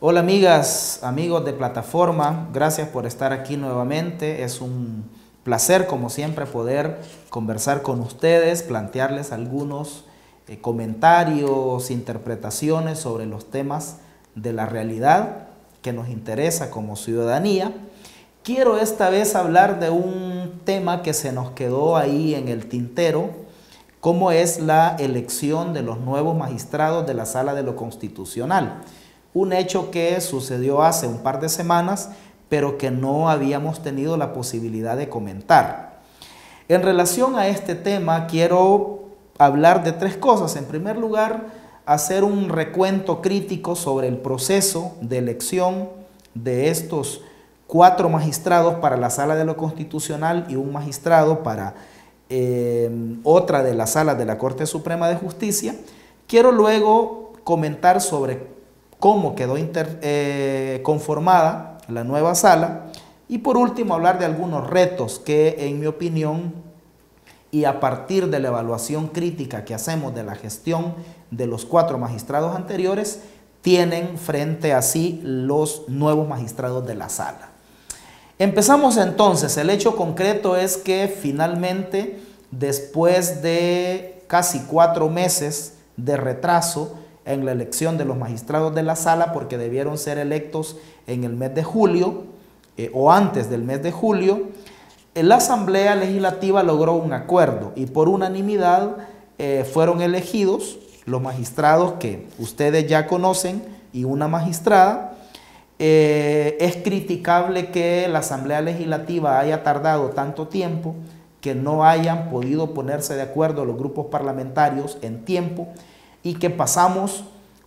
Hola amigas, amigos de plataforma, gracias por estar aquí nuevamente. Es un placer, como siempre, poder conversar con ustedes, plantearles algunos comentarios, interpretaciones sobre los temas de la realidad que nos interesa como ciudadanía. Quiero esta vez hablar de un tema que se nos quedó ahí en el tintero, como es la elección de los nuevos magistrados de la Sala de lo Constitucional. Un hecho que sucedió hace un par de semanas, pero que no habíamos tenido la posibilidad de comentar. En relación a este tema, quiero hablar de tres cosas. En primer lugar, hacer un recuento crítico sobre el proceso de elección de estos 4 magistrados para la Sala de lo Constitucional y un magistrado para otra de las salas de la Corte Suprema de Justicia. Quiero luego comentar sobre cómo quedó conformada la nueva sala y por último hablar de algunos retos que, en mi opinión, y a partir de la evaluación crítica que hacemos de la gestión de los 4 magistrados anteriores, tienen frente a sí los nuevos magistrados de la sala. Empezamos entonces. El hecho concreto es que finalmente, después de casi 4 meses de retraso en la elección de los magistrados de la sala, porque debieron ser electos en el mes de julio o antes del mes de julio, la Asamblea Legislativa logró un acuerdo y por unanimidad fueron elegidos los magistrados que ustedes ya conocen y una magistrada. Es criticable que la Asamblea Legislativa haya tardado tanto tiempo, que no hayan podido ponerse de acuerdo los grupos parlamentarios en tiempo y que pasamos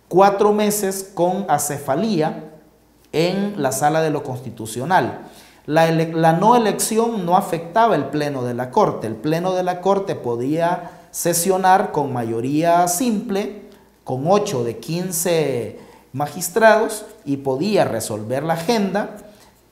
4 meses con acefalía en la Sala de lo Constitucional. La no elección no afectaba el Pleno de la Corte. El Pleno de la Corte podía sesionar con mayoría simple, con 8 de 15 magistrados y podía resolver la agenda,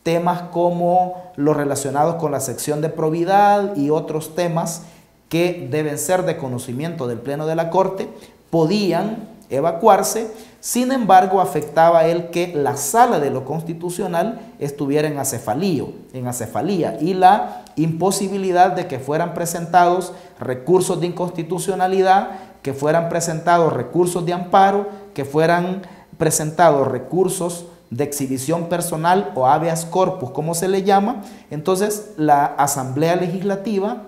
temas como los relacionados con la sección de probidad y otros temas que deben ser de conocimiento del Pleno de la Corte, podían evacuarse. Sin embargo, afectaba el que la Sala de lo Constitucional estuviera en acefalía y la imposibilidad de que fueran presentados recursos de inconstitucionalidad, que fueran presentados recursos de amparo, que fueran presentados recursos de exhibición personal o habeas corpus, como se le llama. Entonces, la Asamblea Legislativa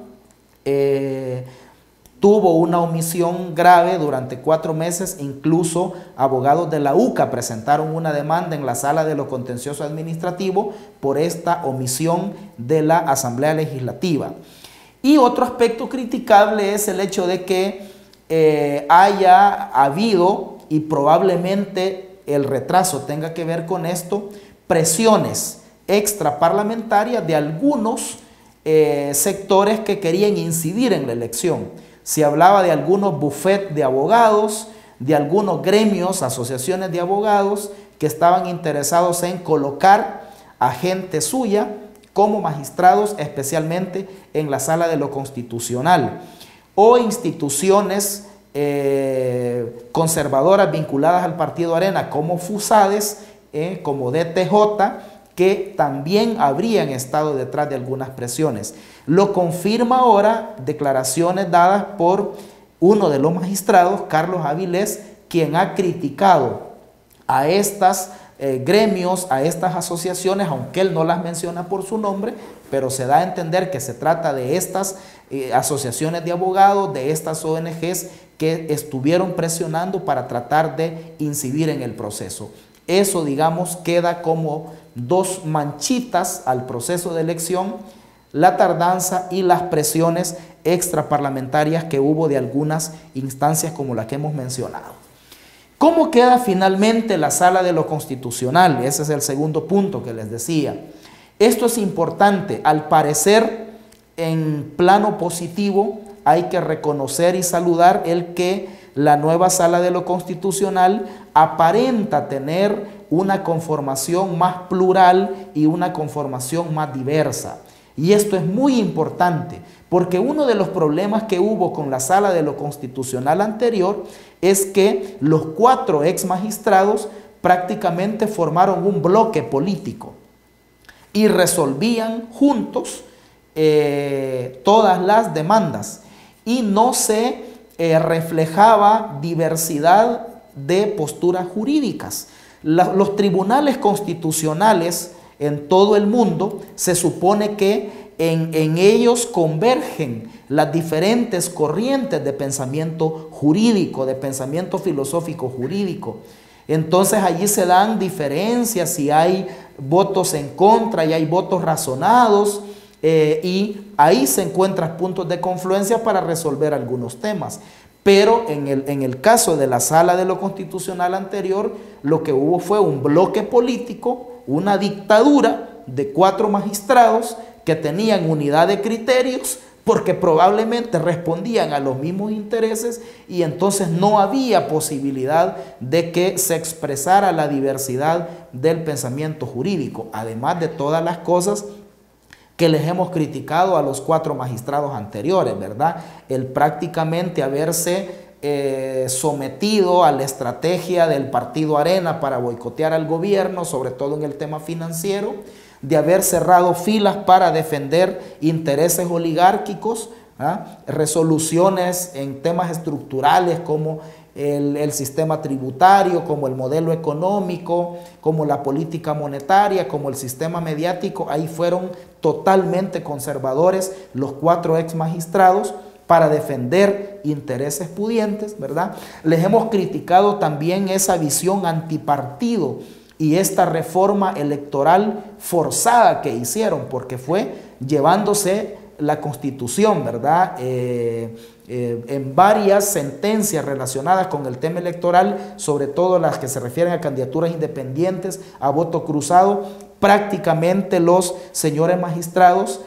tuvo una omisión grave durante 4 meses. Incluso abogados de la UCA presentaron una demanda en la Sala de lo Contencioso Administrativo por esta omisión de la Asamblea Legislativa. Y otro aspecto criticable es el hecho de que haya habido, y probablemente el retraso tenga que ver con esto, presiones extraparlamentarias de algunos sectores que querían incidir en la elección. Se hablaba de algunos bufetes de abogados, de algunos gremios, asociaciones de abogados que estaban interesados en colocar a gente suya como magistrados, especialmente en la Sala de lo Constitucional, o instituciones conservadoras vinculadas al Partido Arena como FUSADES, como DTJ, que también habrían estado detrás de algunas presiones. Lo confirma ahora declaraciones dadas por uno de los magistrados, Carlos Avilés, quien ha criticado a estos gremios, a estas asociaciones, aunque él no las menciona por su nombre, pero se da a entender que se trata de estas asociaciones de abogados, de estas ONGs que estuvieron presionando para tratar de incidir en el proceso. Eso, digamos, queda como 2 manchitas al proceso de elección: la tardanza y las presiones extraparlamentarias que hubo de algunas instancias como la que hemos mencionado. ¿Cómo queda finalmente la Sala de lo Constitucional? Ese es el segundo punto que les decía. Esto es importante. Al parecer, en plano positivo, hay que reconocer y saludar el que la nueva Sala de lo Constitucional aparenta tener una conformación más plural y una conformación más diversa. Y esto es muy importante, porque uno de los problemas que hubo con la Sala de lo Constitucional anterior es que los 4 ex magistrados prácticamente formaron un bloque político y resolvían juntos todas las demandas y no se reflejaba diversidad de posturas jurídicas. Los tribunales constitucionales en todo el mundo se supone que en ellos convergen las diferentes corrientes de pensamiento jurídico, de pensamiento filosófico jurídico. Entonces allí se dan diferencias, si hay votos en contra y hay votos razonados, y ahí se encuentran puntos de confluencia para resolver algunos temas. Pero en el caso de la Sala de lo Constitucional anterior, lo que hubo fue un bloque político, una dictadura de 4 magistrados que tenían unidad de criterios porque probablemente respondían a los mismos intereses y entonces no había posibilidad de que se expresara la diversidad del pensamiento jurídico, además de todas las cosas que les hemos criticado a los 4 magistrados anteriores, ¿verdad? El prácticamente haberse sometido a la estrategia del partido Arena para boicotear al gobierno, sobre todo en el tema financiero, de haber cerrado filas para defender intereses oligárquicos, resoluciones en temas estructurales como el sistema tributario, como el modelo económico, como la política monetaria, como el sistema mediático. Ahí fueron totalmente conservadores los 4 ex magistrados para defender intereses pudientes, ¿verdad? Les hemos criticado también esa visión antipartido y esta reforma electoral forzada que hicieron, porque fue llevándose la Constitución, ¿verdad? En varias sentencias relacionadas con el tema electoral, sobre todo las que se refieren a candidaturas independientes, a voto cruzado, prácticamente los señores magistrados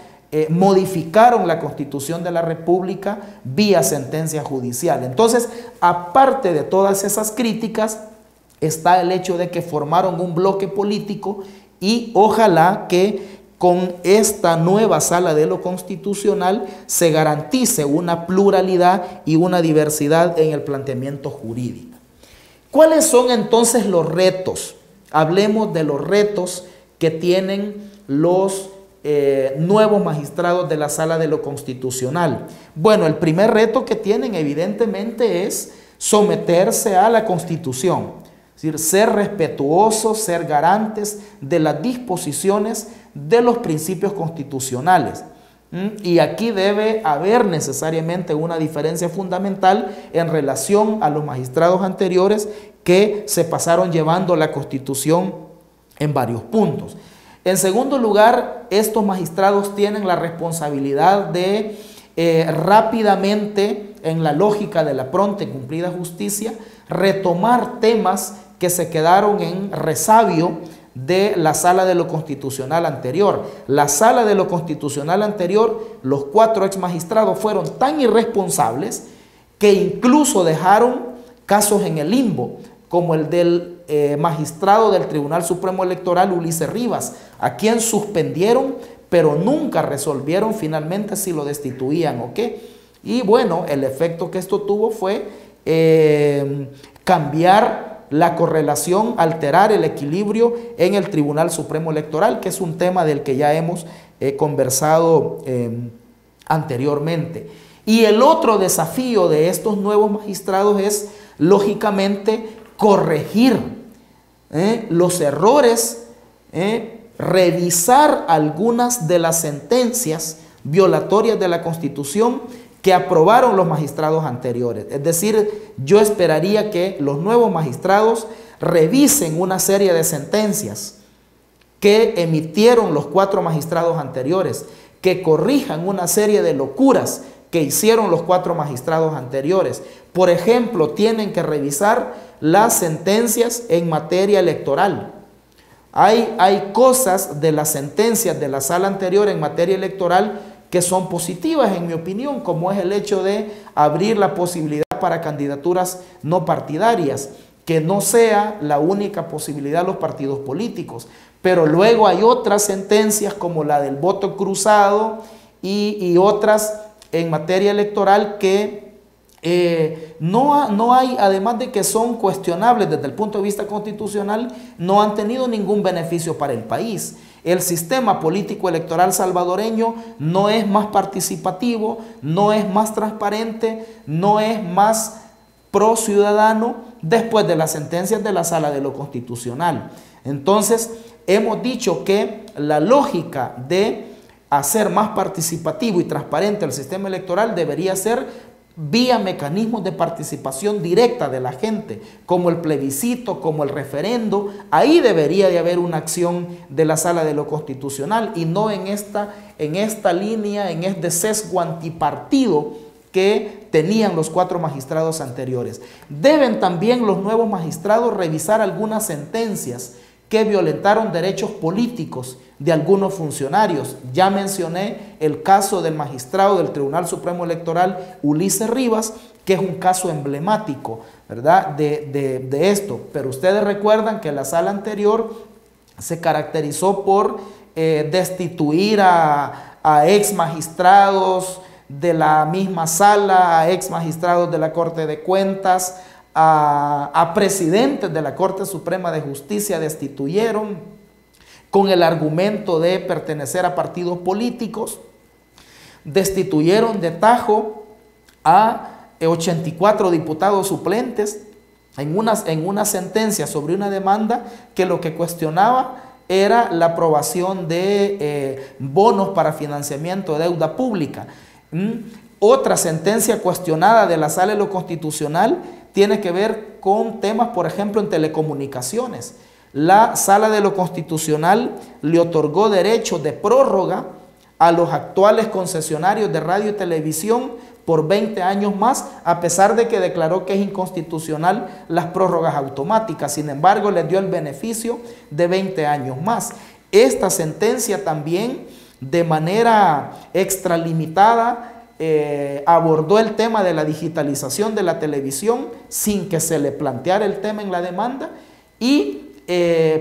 modificaron la Constitución de la República vía sentencia judicial. Entonces, aparte de todas esas críticas, está el hecho de que formaron un bloque político y ojalá que con esta nueva Sala de lo Constitucional se garantice una pluralidad y una diversidad en el planteamiento jurídico. ¿Cuáles son entonces los retos? Hablemos de los retos que tienen los nuevos magistrados de la Sala de lo Constitucional. Bueno, el primer reto que tienen evidentemente es someterse a la Constitución. Es decir, ser respetuosos, ser garantes de las disposiciones de los principios constitucionales. Y aquí debe haber necesariamente una diferencia fundamental en relación a los magistrados anteriores que se pasaron llevando la Constitución en varios puntos. En segundo lugar, estos magistrados tienen la responsabilidad de rápidamente, en la lógica de la pronta y cumplida justicia, retomar temas que se quedaron en resabio de la Sala de lo Constitucional anterior. La Sala de lo Constitucional anterior, los 4 ex magistrados fueron tan irresponsables que incluso dejaron casos en el limbo, como el del magistrado del Tribunal Supremo Electoral, Ulises Rivas, a quien suspendieron, pero nunca resolvieron finalmente si lo destituían o qué. Y bueno, el efecto que esto tuvo fue cambiar la correlación, alterar el equilibrio en el Tribunal Supremo Electoral, que es un tema del que ya hemos conversado anteriormente. Y el otro desafío de estos nuevos magistrados es, lógicamente, corregir los errores, revisar algunas de las sentencias violatorias de la Constitución que aprobaron los magistrados anteriores. Es decir, yo esperaría que los nuevos magistrados revisen una serie de sentencias que emitieron los 4 magistrados anteriores, que corrijan una serie de locuras que hicieron los 4 magistrados anteriores. Por ejemplo, tienen que revisar las sentencias en materia electoral. Hay cosas de las sentencias de la sala anterior en materia electoral que son positivas en mi opinión, como es el hecho de abrir la posibilidad para candidaturas no partidarias, que no sea la única posibilidad los partidos políticos. Pero luego hay otras sentencias como la del voto cruzado y otras en materia electoral que no hay, además de que son cuestionables desde el punto de vista constitucional, no han tenido ningún beneficio para el país. El sistema político electoral salvadoreño no es más participativo, no es más transparente, no es más pro ciudadano después de las sentencias de la Sala de lo Constitucional. Entonces, hemos dicho que la lógica de hacer más participativo y transparente el sistema electoral debería ser vía mecanismos de participación directa de la gente, como el plebiscito, como el referendo. Ahí debería de haber una acción de la Sala de lo Constitucional y no en esta línea, en este sesgo antipartido que tenían los 4 magistrados anteriores. Deben también los nuevos magistrados revisar algunas sentencias que violentaron derechos políticos de algunos funcionarios. Ya mencioné el caso del magistrado del Tribunal Supremo Electoral, Ulises Rivas, que es un caso emblemático, ¿verdad?, de esto. Pero ustedes recuerdan que la sala anterior se caracterizó por destituir a ex magistrados de la misma sala, a ex magistrados de la Corte de Cuentas, a presidentes de la Corte Suprema de Justicia destituyeron con el argumento de pertenecer a partidos políticos. Destituyeron de tajo a 84 diputados suplentes en una sentencia sobre una demanda que lo que cuestionaba era la aprobación de bonos para financiamiento de deuda pública. Otra sentencia cuestionada de la Sala de lo Constitucional tiene que ver con temas, por ejemplo, en telecomunicaciones. La Sala de lo Constitucional le otorgó derechos de prórroga a los actuales concesionarios de radio y televisión por 20 años más, a pesar de que declaró que es inconstitucional las prórrogas automáticas. Sin embargo, les dio el beneficio de 20 años más. Esta sentencia también, de manera extralimitada, abordó el tema de la digitalización de la televisión sin que se le planteara el tema en la demanda y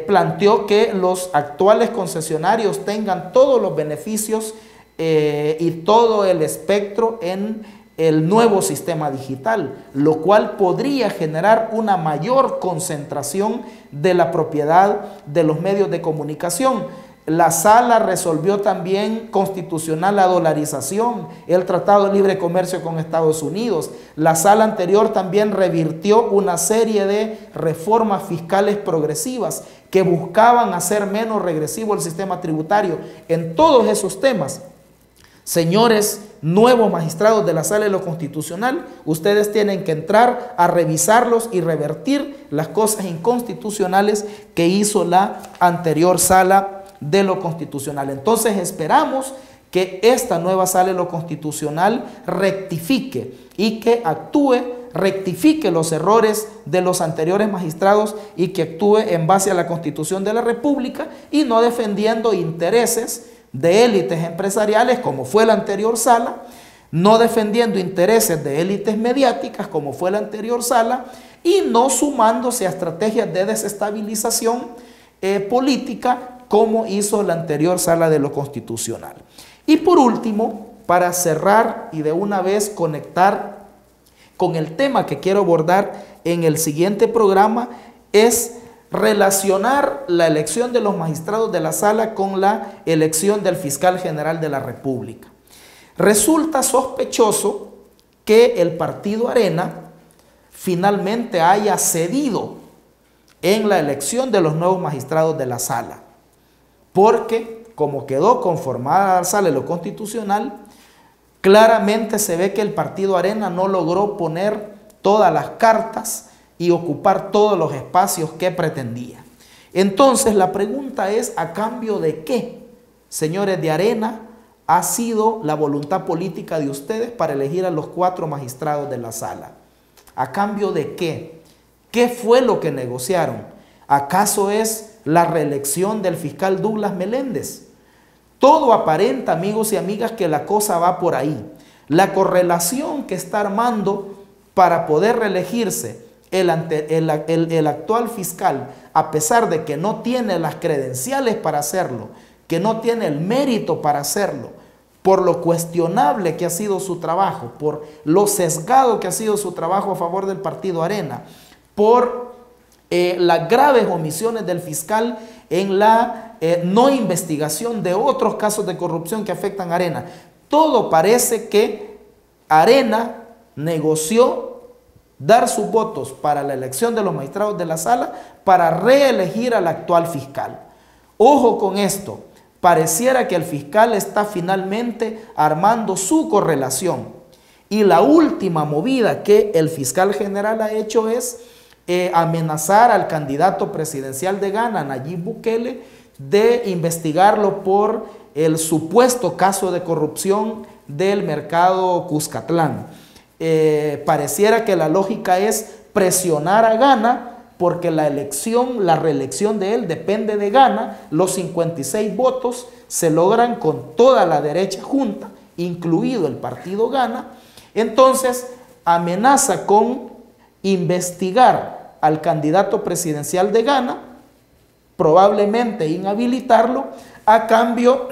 planteó que los actuales concesionarios tengan todos los beneficios y todo el espectro en el nuevo sistema digital, lo cual podría generar una mayor concentración de la propiedad de los medios de comunicación. La sala resolvió también constitucional la dolarización, el Tratado de Libre Comercio con Estados Unidos. La sala anterior también revirtió una serie de reformas fiscales progresivas que buscaban hacer menos regresivo el sistema tributario. En todos esos temas, señores nuevos magistrados de la Sala de lo Constitucional, ustedes tienen que entrar a revisarlos y revertir las cosas inconstitucionales que hizo la anterior Sala de lo Constitucional. Entonces esperamos que esta nueva Sala de lo Constitucional rectifique y que rectifique los errores de los anteriores magistrados y que actúe en base a la Constitución de la República y no defendiendo intereses de élites empresariales como fue la anterior sala, no defendiendo intereses de élites mediáticas como fue la anterior sala y no sumándose a estrategias de desestabilización política como hizo la anterior Sala de lo Constitucional. Y por último, para cerrar y de una vez conectar con el tema que quiero abordar en el siguiente programa, es relacionar la elección de los magistrados de la sala con la elección del fiscal general de la República. Resulta sospechoso que el partido Arena finalmente haya cedido en la elección de los nuevos magistrados de la sala, porque como quedó conformada la Sala de lo Constitucional, claramente se ve que el partido Arena no logró poner todas las cartas y ocupar todos los espacios que pretendía. Entonces la pregunta es, ¿a cambio de qué, señores de Arena, ha sido la voluntad política de ustedes para elegir a los 4 magistrados de la sala? ¿A cambio de qué? ¿Qué fue lo que negociaron? ¿Acaso es la reelección del fiscal Douglas Meléndez? Todo aparenta, amigos y amigas, que la cosa va por ahí. La correlación que está armando para poder reelegirse el actual fiscal, a pesar de que no tiene las credenciales para hacerlo, que no tiene el mérito para hacerlo, por lo cuestionable que ha sido su trabajo, por lo sesgado que ha sido su trabajo a favor del partido Arena, por las graves omisiones del fiscal en la no investigación de otros casos de corrupción que afectan a Arena. Todo parece que Arena negoció dar sus votos para la elección de los magistrados de la sala para reelegir al actual fiscal. Ojo con esto. Pareciera que el fiscal está finalmente armando su correlación. Y la última movida que el fiscal general ha hecho es amenazar al candidato presidencial de Ghana, Nayib Bukele, de investigarlo por el supuesto caso de corrupción del mercado Cuscatlán. Pareciera que la lógica es presionar a Ghana, porque la reelección de él depende de Ghana. Los 56 votos se logran con toda la derecha junta, incluido el partido Ghana. Entonces amenaza con investigar al candidato presidencial de Ghana, probablemente inhabilitarlo, a cambio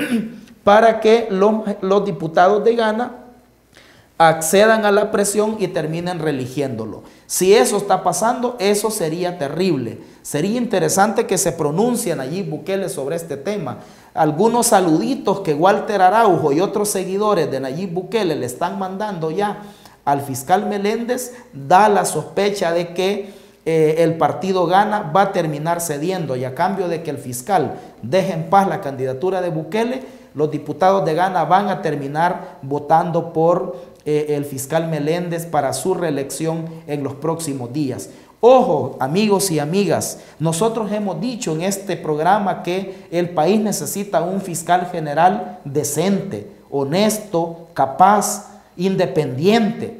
para que los diputados de Ghana accedan a la presión y terminen reeligiéndolo. Si eso está pasando, eso sería terrible. Sería interesante que se pronuncie Nayib Bukele sobre este tema. Algunos saluditos que Walter Araujo y otros seguidores de Nayib Bukele le están mandando ya al fiscal Meléndez da la sospecha de que el partido Ghana va a terminar cediendo, y a cambio de que el fiscal deje en paz la candidatura de Bukele, los diputados de Ghana van a terminar votando por el fiscal Meléndez para su reelección en los próximos días. Ojo, amigos y amigas, nosotros hemos dicho en este programa que el país necesita un fiscal general decente, honesto, capaz, independiente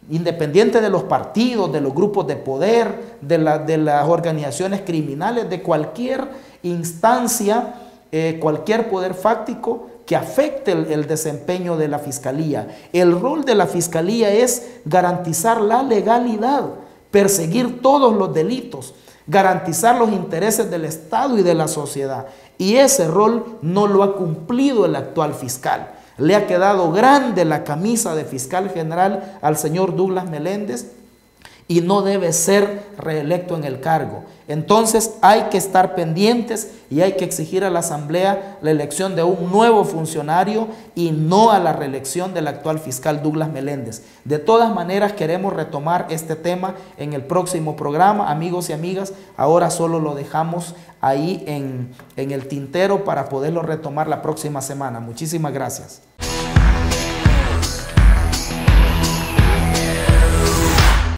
de los partidos, de los grupos de poder, de las organizaciones criminales, de cualquier instancia, cualquier poder fáctico que afecte el desempeño de la fiscalía. El rol de la fiscalía es garantizar la legalidad, perseguir todos los delitos, garantizar los intereses del Estado y de la sociedad. Y ese rol no lo ha cumplido el actual fiscal. Le ha quedado grande la camisa de fiscal general al señor Douglas Meléndez y no debe ser reelecto en el cargo. Entonces hay que estar pendientes y hay que exigir a la Asamblea la elección de un nuevo funcionario y no a la reelección del actual fiscal Douglas Meléndez. De todas maneras, queremos retomar este tema en el próximo programa. Amigos y amigas, ahora solo lo dejamos ahí en el tintero para poderlo retomar la próxima semana. Muchísimas gracias.